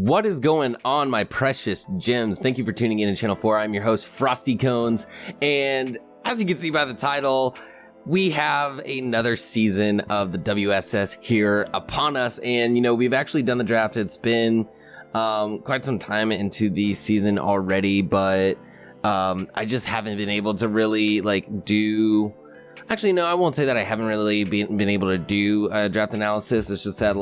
What is going on, my precious gems? Thank you for tuning in to Channel 4. I'm your host, Frosty Cones, and as you can see by the title, we have another season of the WSS here upon us. And you know, we've actually done the draft. It's been quite some time into the season already, but I just haven't been able to really do. Actually, no, I won't say that I haven't really been able to do a draft analysis. It's just that,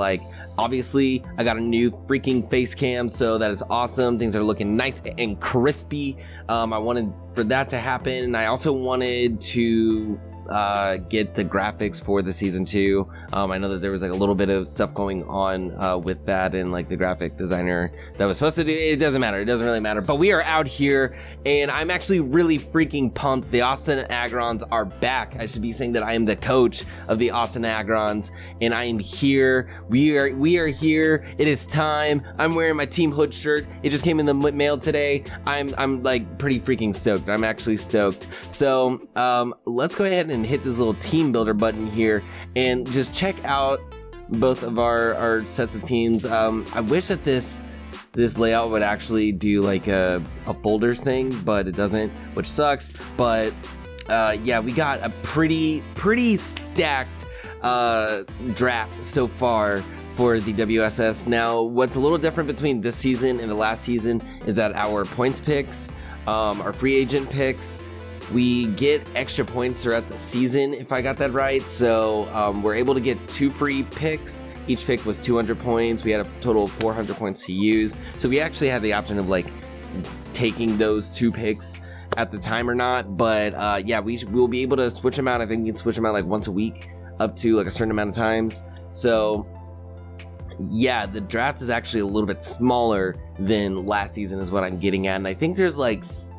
obviously, I got a new freaking face cam, so that is awesome. Things are looking nice and crispy. I wanted for that to happen. I also wanted to get the graphics for the season 2. I know that there was a little bit of stuff going on with that, and the graphic designer that was supposed to do it. Doesn't matter. It doesn't really matter. But we are out here, and I'm actually really freaking pumped. The Austin Aggrons are back. I should be saying that I am the coach of the Austin Aggrons, and I am here. We are here. It is time. I'm wearing my Team Hood shirt. It just came in the mail today. I'm pretty freaking stoked. I'm actually stoked. So let's go ahead and hit this little team builder button here and just check out both of our sets of teams. I wish that this layout would actually do a folders thing, but it doesn't, which sucks. But yeah, we got a pretty stacked draft so far for the WSS. Now, what's a little different between this season and the last season is that our points picks, our free agent picks, we get extra points throughout the season, if I got that right. So we're able to get 2 free picks. Each pick was 200 points. We had a total of 400 points to use. So we actually had the option of taking those 2 picks at the time or not. But yeah, we'll be able to switch them out. I think we can switch them out once a week up to a certain amount of times. So yeah, the draft is actually a little bit smaller than last season is what I'm getting at. And I think there's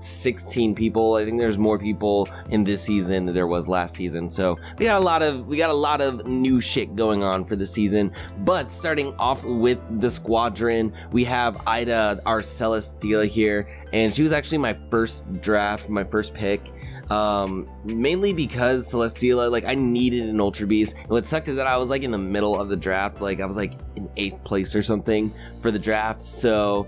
16 people. I think there's more people in this season than there was last season. So we got a lot of new shit going on for the season. But starting off with the squadron, we have Ida, our Celesteela here, and she was actually my first draft, my first pick. Mainly because Celesteela, I needed an Ultra Beast. And what sucked is that I was in the middle of the draft. I was in 8th place or something for the draft. So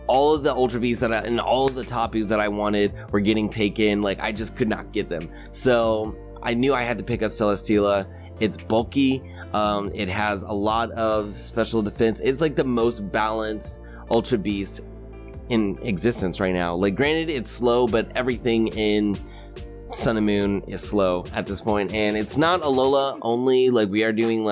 all of the Ultra Beasts and all of the top U's that I wanted were getting taken. I just could not get them. So I knew I had to pick up Celesteela. It's bulky. It has a lot of special defense. It's the most balanced Ultra Beast in existence right now. Granted, it's slow, but everything in Sun and Moon is slow at this point, and it's not Alola only. We are doing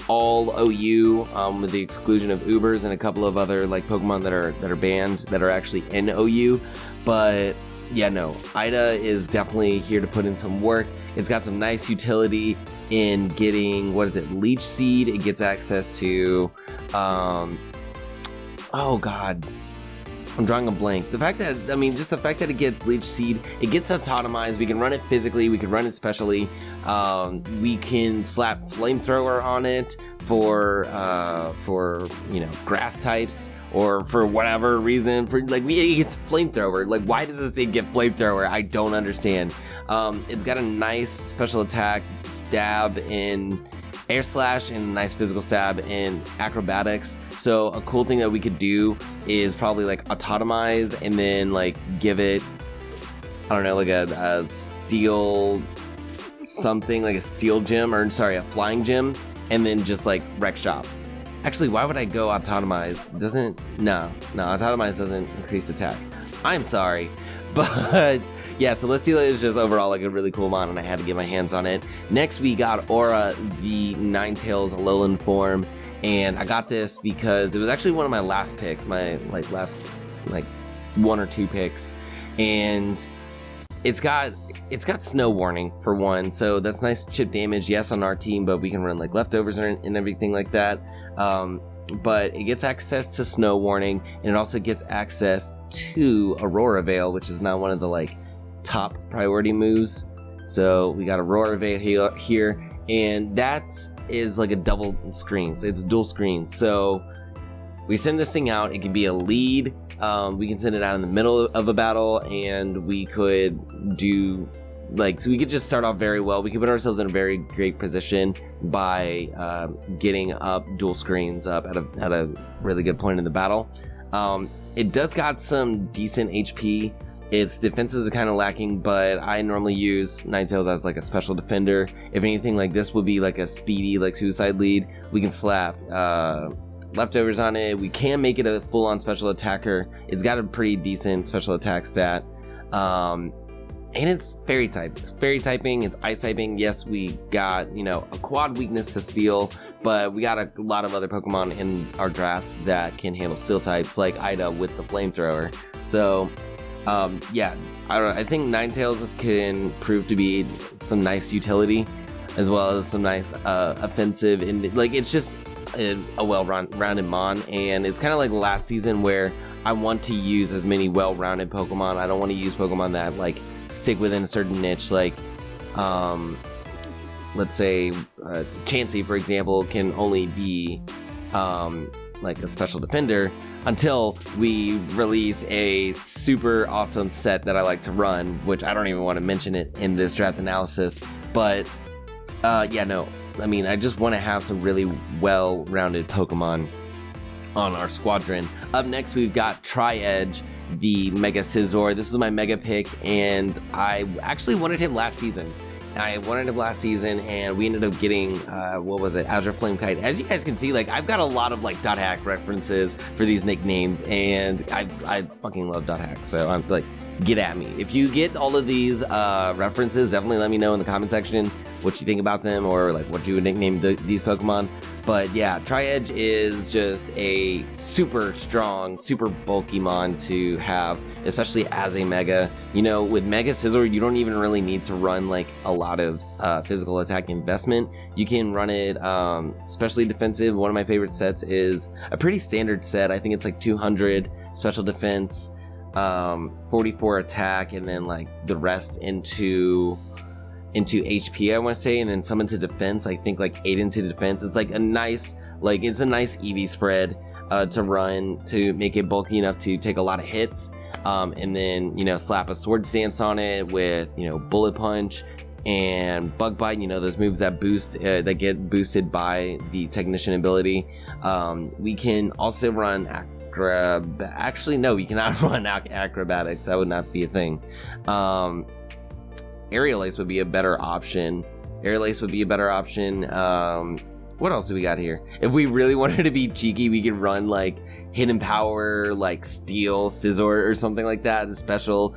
all OU with the exclusion of Ubers and a couple of other Pokemon that are banned that are actually in OU. But yeah, no, Ida is definitely here to put in some work. It's got some nice utility in getting, Leech Seed. It gets access to oh god, I'm drawing a blank. The fact that, just the fact that it gets Leech Seed, it gets autotomized. We can run it physically, we can run it specially. We can slap Flamethrower on it for grass types, or for whatever reason. It gets Flamethrower. Why does this thing get Flamethrower? I don't understand. It's got a nice special attack, stab in Air Slash, and a nice physical stab in Acrobatics. So a cool thing that we could do is probably autotomize and then give it, I don't know, a steel something, a steel gym, or sorry, a flying gym, and then just wreck shop. Actually, why would I go autotomize? No, autotomize doesn't increase attack. I'm sorry, but yeah, Celesteela is just overall a really cool mon, and I had to get my hands on it. Next, we got Aura, the Ninetales Alolan form. And I got this because it was actually one of my last picks, my last 1 or 2 picks, and it's got snow warning for one, so that's nice chip damage. Yes, on our team, but we can run leftovers and everything like that. But it gets access to snow warning, and it also gets access to Aurora Veil, which is now one of the top priority moves. So we got Aurora Veil here, and that's is a double screen, so it's dual screen. So we send this thing out. It can be a lead. We can send it out in the middle of a battle, and we could do so we could just start off very well. We could put ourselves in a very great position by getting up dual screens up at a really good point in the battle. It does got some decent HP. Its defenses are kind of lacking, but I normally use Ninetales as like a special defender. If anything, like this would be like a speedy, like suicide lead. We can slap leftovers on it. We can make it a full-on special attacker. It's got a pretty decent special attack stat. And it's fairy type. It's fairy typing, it's ice typing. Yes, we got, you know, a quad weakness to steel, but we got a lot of other Pokemon in our draft that can handle steel types, like Ida with the flamethrower. So yeah, I think Ninetales can prove to be some nice utility, as well as some nice offensive, and like it's just a well-rounded mon. And it's kind of like last season where I want to use as many well-rounded Pokemon. I don't want to use Pokemon that like stick within a certain niche, like let's say Chansey, for example, can only be like a special defender until we release a super awesome set that I like to run, which I don't even want to mention it in this draft analysis. But yeah, no, I mean, I just want to have some really well-rounded Pokemon on our squadron. Up next, we've got Tri-Edge, the Mega Scizor. This is my mega pick, and I actually wanted him last season. And we ended up getting, what was it, Azure Flame Kite. As you guys can see, like, I've got a lot of, like, .hack references for these nicknames, and I fucking love .hack, so I'm like, get at me. If you get all of these references, definitely let me know in the comment section what you think about them, or, like, what you would nickname these Pokemon. But yeah, Tri-Edge is just a super strong, super bulky mon to have, especially as a Mega. You know, with Mega Scizor, you don't even really need to run like a lot of physical attack investment. You can run it especially defensive. One of my favorite sets is a pretty standard set. I think it's like 200 special defense, 44 attack, and then like the rest into HP, I want to say, and then some into defense. I think like 8 into defense. It's like a nice, like it's a nice EV spread to run to make it bulky enough to take a lot of hits, and then, you know, slap a Sword Stance on it with, you know, Bullet Punch and Bug Bite, you know, those moves that boost that get boosted by the Technician ability. We can also run actually no, we cannot run Acrobatics. That would not be a thing. Aerial Ace would be a better option. What else do we got here? If we really wanted to be cheeky, we could run like Hidden Power, like Steel Scizor or something like that. His special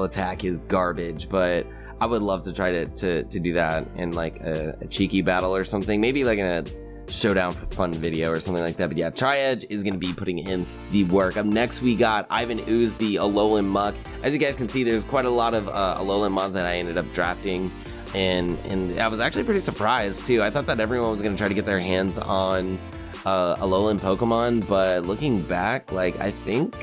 attack is garbage, but I would love to try to do that in like a cheeky battle or something. Maybe like in a showdown fun video or something like that. But yeah, Tri-Edge is going to be putting in the work. Up next, we got Ivan Ooze, the Alolan Muck. As you guys can see, there's quite a lot of Alolan mons that I ended up drafting, and I was actually pretty surprised too. I thought that everyone was going to try to get their hands on Alolan Pokemon, but looking back, like, I think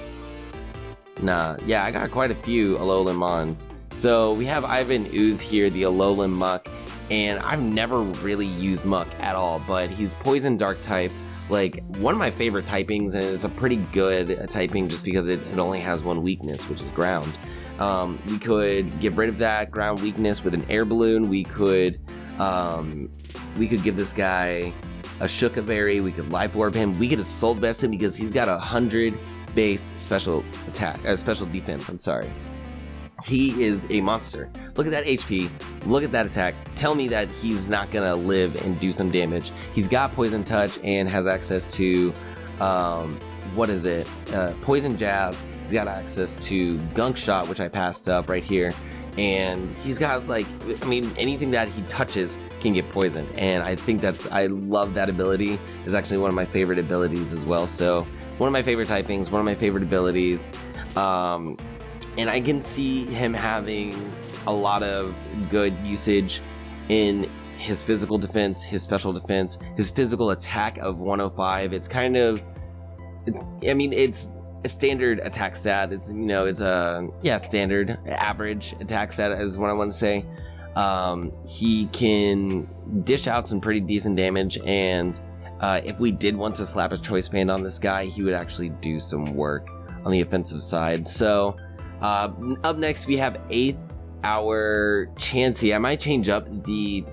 yeah, I got quite a few Alolan mons. So we have Ivan Ooze here, the Alolan Muck. And I've never really used Muck at all, but he's Poison Dark type, like one of my favorite typings, and it's a pretty good typing just because it only has one weakness, which is ground. We could get rid of that ground weakness with an air balloon. We could give this guy a Shuka Berry. We could Life Orb him. We could Assault Vest him because he's got 100 base special defense. I'm sorry. He is a monster. Look at that HP. Look at that attack. Tell me that he's not gonna live and do some damage. He's got Poison Touch and has access to Poison Jab. He's got access to Gunk Shot, which I passed up right here. And he's got, like, I mean, anything that he touches can get poisoned. And I think I love that ability. It's actually one of my favorite abilities as well. So one of my favorite typings, one of my favorite abilities. And I can see him having a lot of good usage in his physical defense, his special defense, his physical attack of 105. It's a standard attack stat. It's a standard average attack stat is what I want to say. He can dish out some pretty decent damage, and if we did want to slap a Choice Band on this guy, he would actually do some work on the offensive side. So up next we have 8th our Chansey, I might change up the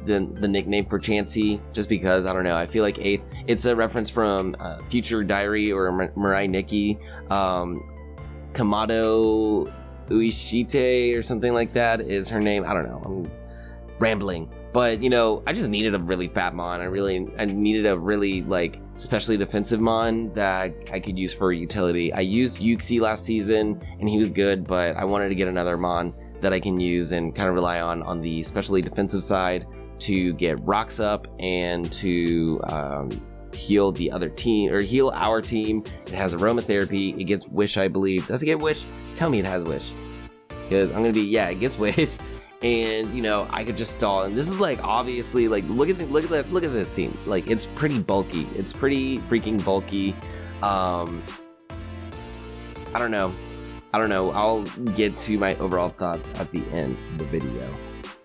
nickname for Chansey just because, I don't know, I feel like 8th, it's a reference from Future Diary or Mirai Nikki, Kamado Uishite or something like that is her name. I don't know, I'm rambling, but you know, I just needed a really fat mon. I needed a really like especially defensive mon that I could use for utility. I used Yuxi last season and he was good, but I wanted to get another mon that I can use and kind of rely on the especially defensive side to get rocks up and to heal the other team, or heal our team. It has aromatherapy. It gets wish, I believe. Does it get wish? Tell me it has wish, because I'm gonna be, yeah, it gets wish. And you know, I could just stall. And this is like obviously like look at this team. Like it's pretty bulky. It's pretty freaking bulky. I don't know. I'll get to my overall thoughts at the end of the video.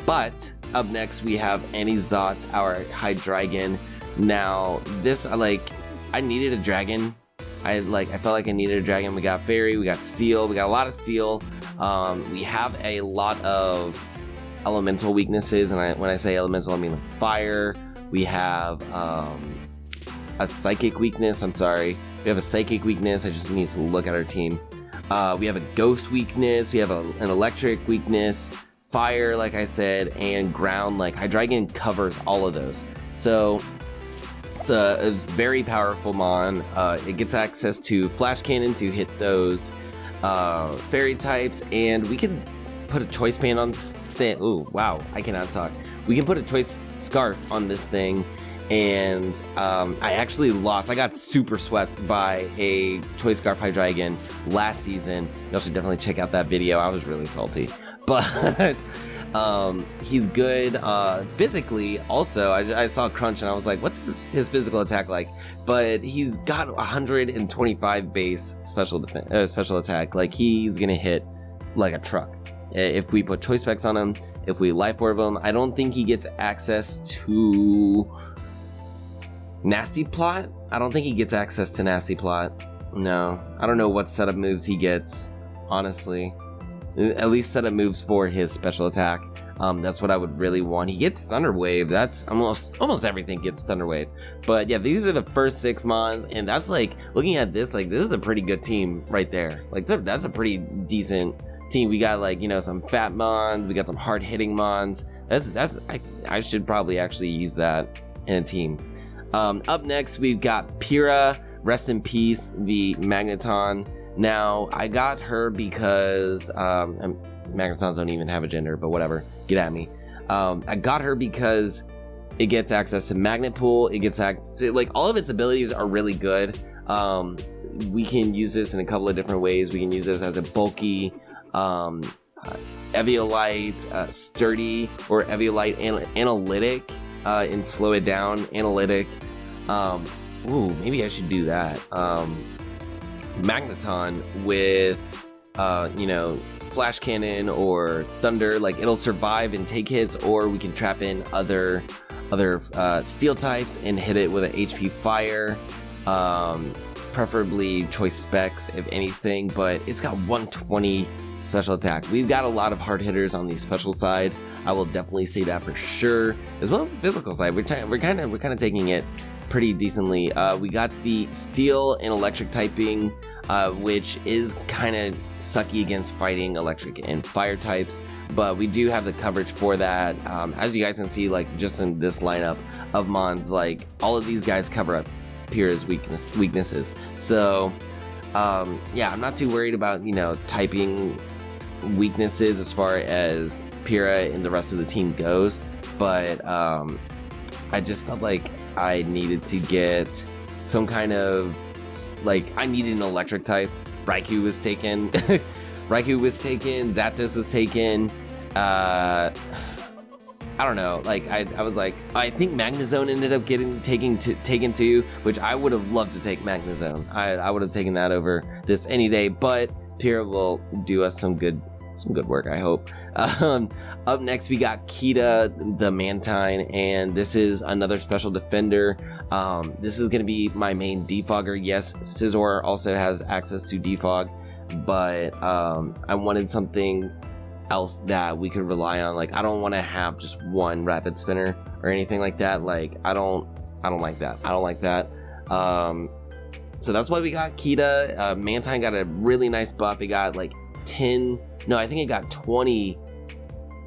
But up next we have Anizot, our high dragon. Now this, I needed a dragon. I felt like I needed a dragon. We got fairy, we got steel, we got a lot of steel. We have a lot of elemental weaknesses, and when I say elemental, I mean like fire. We have a psychic weakness. I'm sorry, we have a psychic weakness. I just need to look at our team. We have a ghost weakness, we have an electric weakness, fire, like I said, and ground. Like Hydreigon covers all of those. So it's a very powerful mon. It gets access to flash cannon to hit those fairy types, and we can put a choice band on this thing. Ooh, wow, I cannot talk. We can put a choice scarf on this thing. And I actually lost. I got super swept by a Choice Scarf Hydreigon last season. Y'all should definitely check out that video. I was really salty. But he's good physically. Also, I saw Crunch and I was like, what's his physical attack like? But he's got 125 base special attack. Like he's gonna hit like a truck. If we put Choice Specs on him, if we Life Orb him, I don't think he gets access to Nasty Plot. I don't think he gets access to Nasty Plot. No, I don't know what setup moves he gets, honestly. At least setup moves for his special attack. That's what I would really want. He gets Thunder Wave. That's almost everything gets Thunder Wave. But yeah, these are the first 6 mons, and that's like, looking at this, like this is a pretty good team right there. Like that's a pretty decent team. We got like, you know, some fat mons. We got some hard hitting mons. I should probably actually use that in a team. Up next, we've got Pyrrha, rest in peace, the Magneton. Now, I got her because, Magnetons don't even have a gender, but whatever, get at me. I got her because it gets access to Magnet Pool, it gets access, like, all of its abilities are really good. We can use this in a couple of different ways. We can use this as a bulky, Eviolite, sturdy, or Eviolite analytic. And slow it down, analytic. Ooh, maybe I should do that. Magneton with, you know, flash cannon or thunder. Like it'll survive and take hits, or we can trap in other steel types and hit it with an HP fire. Preferably choice specs, if anything. But it's got 120 special attack. We've got a lot of hard hitters on the special side. I will definitely say that for sure, as well as the physical side. We're kind of taking it pretty decently. We got the steel and electric typing, which is kind of sucky against fighting electric and fire types, but we do have the coverage for that. As you guys can see, like just in this lineup of mons, like all of these guys cover up Pyrrha's weaknesses. So yeah, I'm not too worried about, you know, typing weaknesses as far as Pyrrha and the rest of the team goes, but I just felt like I needed to get some kind of, like, I needed an electric type. Raikou was taken. Raikou was taken. Zapdos was taken. I don't know. Like I was like, I think Magnezone ended up getting taken too, which I would have loved to take Magnezone. I would have taken that over this any day, but Pyrrha will do us some good work, I hope. Up next, we got Kita, the Mantine, and this is another special defender. This is going to be my main defogger. Yes, Scizor also has access to defog, but I wanted something else that we could rely on. Like, I don't want to have just one rapid spinner or anything like that. Like, I don't like that. I don't like that. So that's why we got Kita. Mantine got a really nice buff. It got like 20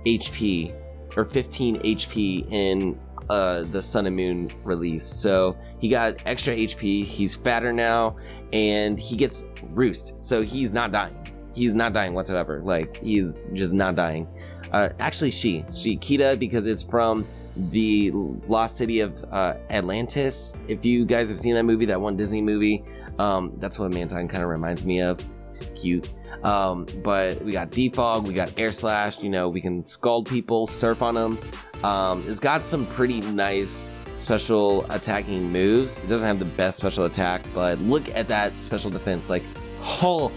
HP or 15 HP in the Sun and Moon release. So he got extra HP. He's fatter now, and he gets Roost. So he's not dying. He's not dying whatsoever. Like, he's just not dying. Actually, she Kita, because it's from the Lost City of Atlantis. If you guys have seen that movie, that one Disney movie, that's what Mantine kind of reminds me of. She's cute. But we got Defog, we got Air Slash. You know, we can scald people, surf on them. It's got some pretty nice special attacking moves. It doesn't have the best special attack, but look at that special defense. Like, whole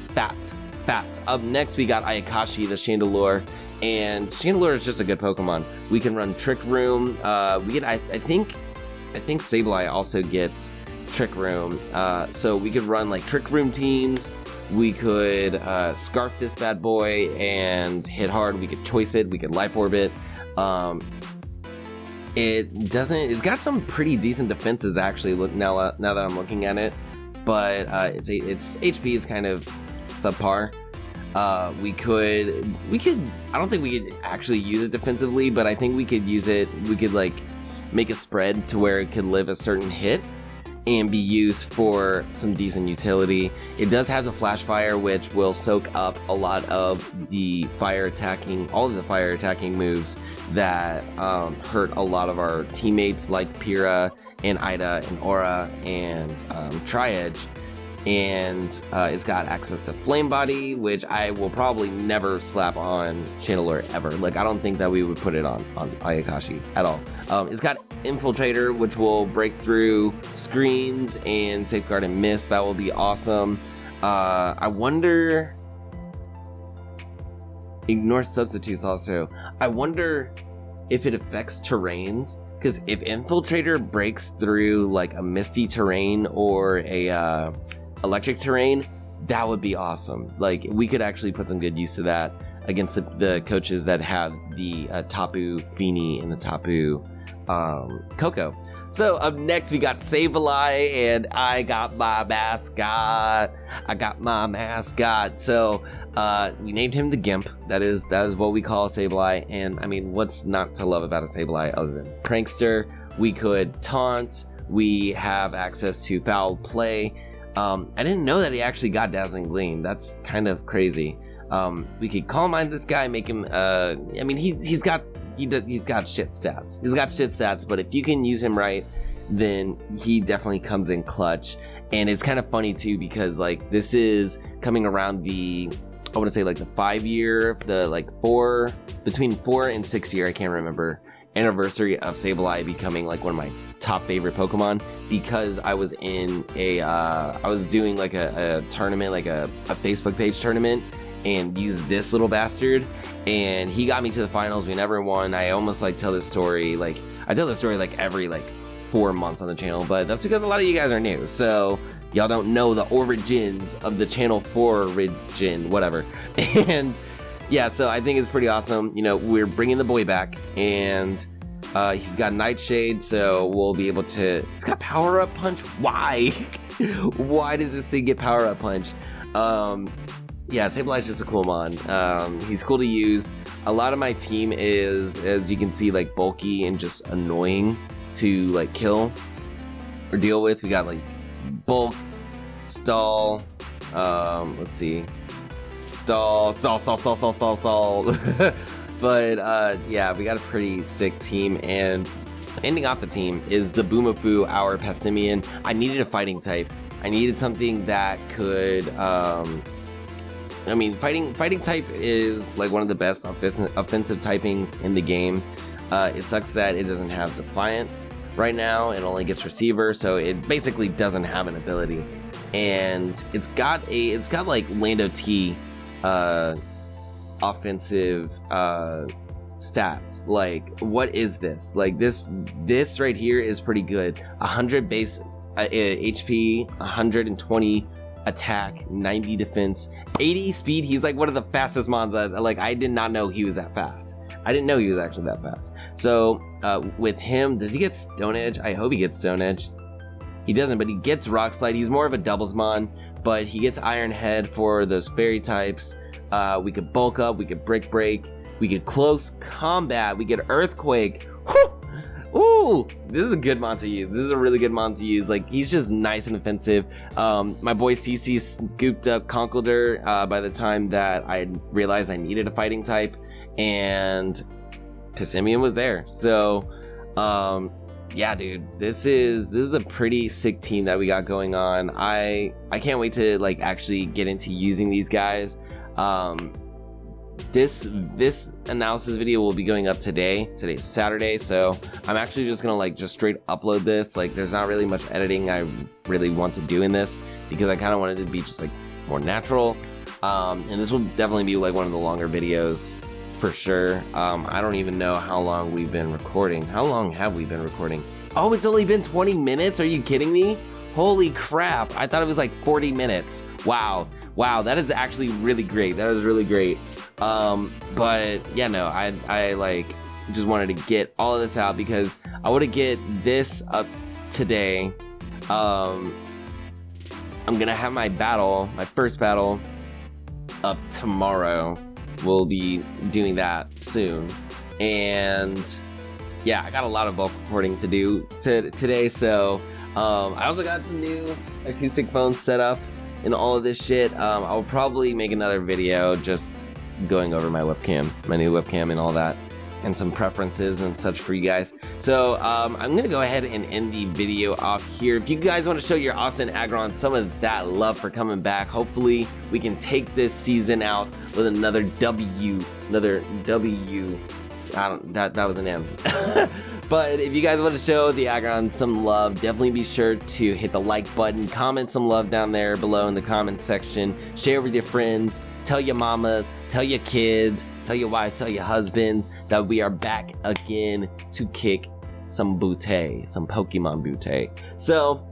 fat. Up next, we got Ayakashi, the Chandelure. And Chandelure is just a good Pokemon. We can run Trick Room. We get, I think Sableye also gets Trick Room. So we could run like Trick Room teams. We could Scarf this bad boy and hit hard. We could Choice it. We could Life Orb it. It's got some pretty decent defenses actually. Look now that I'm looking at it, but its HP is kind of subpar. We could I don't think we could actually use it defensively, but I think we could use it. We could like make a spread to where it could live a certain hit and be used for some decent utility. It does have the Flash Fire, which will soak up a lot of the all of the fire attacking moves that hurt a lot of our teammates like Pyrrha and Ida and Aura and Tri-Edge. And it's got access to Flame Body, which I will probably never slap on Chandelure ever. Like, I don't think that we would put it on Ayakashi at all. It's got Infiltrator, which will break through screens and Safeguard and Miss. That will be awesome. I wonder... Ignore substitutes also. I wonder if it affects terrains. Because if Infiltrator breaks through like a misty terrain or a... electric terrain, that would be awesome. Like, we could actually put some good use to that against the coaches that have the Tapu Fini and the Tapu Koko. So up next we got Sableye, and I got my mascot. So we named him the Gimp. That is what we call Sableye. And I mean, what's not to love about a Sableye other than Prankster? We could taunt. We have access to Foul Play. I didn't know that he actually got Dazzling Gleam. That's kind of crazy. We could Calm Mind this guy, make him. I mean, he's got shit stats. He's got shit stats, but if you can use him right, then he definitely comes in clutch. And it's kind of funny too, because like this is coming around I want to say like the 5-year, between 4 and 6 year, I can't remember, anniversary of Sableye becoming like one of my top favorite Pokemon, because I was in I was doing like a tournament, like a Facebook page tournament, and used this little bastard, and he got me to the finals. We never won. I almost like tell this story, like I tell this story like every 4 months on the channel, but that's because a lot of you guys are new, so y'all don't know the origins of the channel origin, whatever. And yeah, so I think it's pretty awesome. You know, we're bringing the boy back, and he's got Nightshade, so we'll be able to... It's got Power Up Punch? Why? Why does this thing get Power Up Punch? Yeah, Sableye's just a cool mon. He's cool to use. A lot of my team is, as you can see, like bulky and just annoying to like kill or deal with. We got like Bulk, Stall, let's see, Stall. But yeah, we got a pretty sick team, and ending off the team is Zabumafu, our Passimian. I needed a fighting type. I needed something that could, I mean, fighting type is like one of the best offensive typings in the game. It sucks that it doesn't have Defiant right now. It only gets Receiver, so it basically doesn't have an ability. And it's got like Lando T offensive stats. Like, what is this? Like this right here is pretty good. 100 base HP, 120 attack, 90 defense, 80 speed. He's like one of the fastest mons. I did not know he was that fast. I didn't know he was actually that fast. So with him, does he get Stone Edge? I hope he gets Stone Edge. He doesn't, but he gets Rock Slide. He's more of a doubles mon, but he gets Iron Head for those fairy types. We could bulk up, we could brick break, we could close combat, we get Earthquake. Whew! Ooh, this is a good mon to use. This is a really good mon to use. Like, he's just nice and offensive. My boy CC scooped up Conkeldurr by the time that I realized I needed a fighting type, and Pissimian was there. So yeah, dude, this is a pretty sick team that we got going on. I can't wait to like actually get into using these guys. This analysis video will be going up today. Today's Saturday, so I'm actually just gonna like just straight upload this. Like, there's not really much editing I really want to do in this because I kind of wanted it to be just like more natural. And this will definitely be like one of the longer videos for sure. I don't even know how long we've been recording. How long have we been recording? Oh, it's only been 20 minutes. Are you kidding me? Holy crap. I thought it was like 40 minutes. Wow, that is actually really great. That is really great. But yeah, no, I like just wanted to get all of this out because I want to get this up today. I'm gonna have my first battle up tomorrow. We'll be doing that soon, and yeah, I got a lot of vocal recording to do today. So I also got some new acoustic phones set up and all of this shit. I'll probably make another video just going over my webcam, my new webcam and all that, and some preferences and such for you guys. So I'm gonna go ahead and end the video off here. If you guys want to show your Austin Aggrons some of that love for coming back, hopefully we can take this season out with another W. That was an M. But if you guys want to show the Aggrons some love, definitely be sure to hit the like button, comment some love down there below in the comment section, share with your friends, tell your mamas, tell your kids, tell your wife, tell your husbands that we are back again to kick some bootay, some Pokemon bootay. So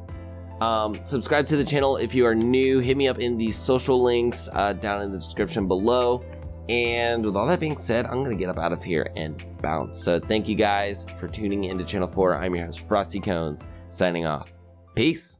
subscribe to the channel if you are new. Hit me up in the social links down in the description below. And with all that being said, I'm gonna get up out of here and bounce. So thank you guys for tuning into Channel 4. I'm your host, Frosty Cones, signing off. Peace.